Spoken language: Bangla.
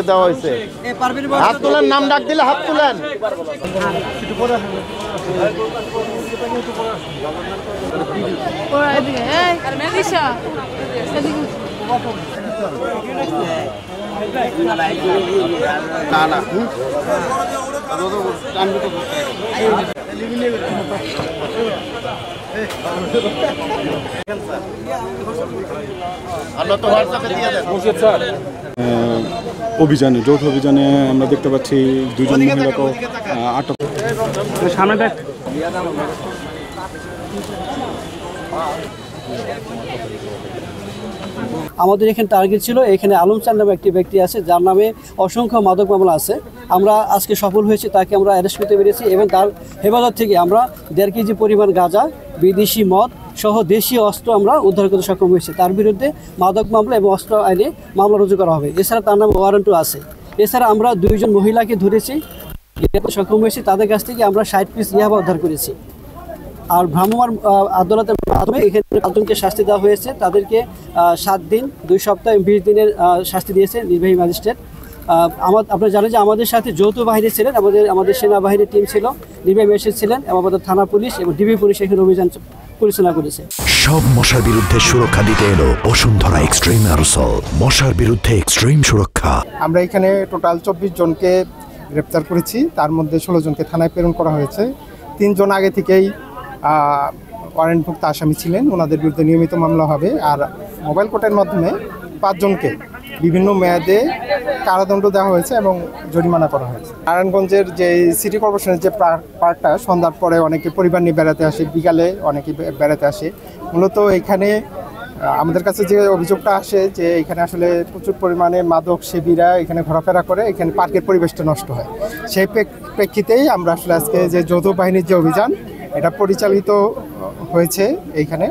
দেওয়া হয়েছে হাত তোলেন, নাম ডাক দিলে হাত তুলেন। অভিযানে, যৌথ অভিযানে আমরা দেখতে পাচ্ছি দুজন মহিলাকে আটক। সামনে আমাদের এখানে টার্গেট ছিল, এখানে আলম চাঁদ নামে একটি ব্যক্তি আছে যার নামে অসংখ্য মাদক মামলা আছে। আমরা আজকে সফল হয়েছি, তাকে আমরা অ্যারেস্ট করতে পেরেছি এবং তার হেফাজত থেকে আমরা 1.5 কেজি পরিমাণ গাঁজা, বিদেশি মদ সহ দেশীয় অস্ত্র আমরা উদ্ধার করতে সক্ষম হয়েছি। তার বিরুদ্ধে মাদক মামলা এবং অস্ত্র আইনে মামলা রুজু করা হবে। এছাড়া তার নামে ওয়ারেন্টও আছে। এছাড়া আমরা 2 জন মহিলাকে ধরেছি, সক্ষম হয়েছি। তাদের কাছ থেকে আমরা 60 পিস ইয়াবা উদ্ধার করেছি। আর ভ্রাম্যমাণ আদালতের মাধ্যমে এখানে 5 জনকে শাস্তি দেওয়া হয়েছে। তাদেরকে 7 দিন, 2 সপ্তাহ 20 দিনের শাস্তি দিয়েছে নির্বাহী ম্যাজিস্ট্রেট। আপনারা জানেন যে আমাদের সাথে যৌথ বাহিনী ছিলেন, আমাদের সেনাবাহিনীর টিম ছিল, নির্বাহী ম্যাজিস্ট্রেট ছিলেন এবং আমাদের থানা পুলিশ এবং ডিবি পুলিশ এখানে অভিযান পরিচালনা করেছে। সব মশার বিরুদ্ধে সুরক্ষা দিতে এলো বসুন্ধরা এক্সট্রিম অ্যারোসল, মশার বিরুদ্ধে এক্সট্রিম সুরক্ষা। আমরা এখানে টোটাল 24 জনকে গ্রেপ্তার করেছি, তার মধ্যে 16 জনকে থানায় প্রেরণ করা হয়েছে। 3 জন আগে থেকেই ওয়ারেন্টভুক্ত আসামি ছিলেন, ওনাদের বিরুদ্ধে নিয়মিত মামলা হবে। আর মোবাইল কোর্টের মাধ্যমে 5 জনকে বিভিন্ন মেয়াদে কারাদণ্ড দেওয়া হয়েছে এবং জরিমানা করা হয়েছে। নারায়ণগঞ্জের যে সিটি কর্পোরেশনের যে পার্কটা, সন্ধ্যার পরে অনেকে পরিবার নিয়ে বেড়াতে আসে, বিকালে অনেকে বেড়াতে আসে। মূলত এখানে আমাদের কাছে যে অভিযোগটা আসে যে এখানে আসলে প্রচুর পরিমাণে মাদক সেবীরা এখানে ঘোরাফেরা করে, এখানে পার্কের পরিবেশটা নষ্ট হয়। সেই প্রেক্ষিতেই আমরা আসলে আজকে যে যৌথ বাহিনীর যে অভিযান, এটা পরিচালিত হয়েছে এইখানে।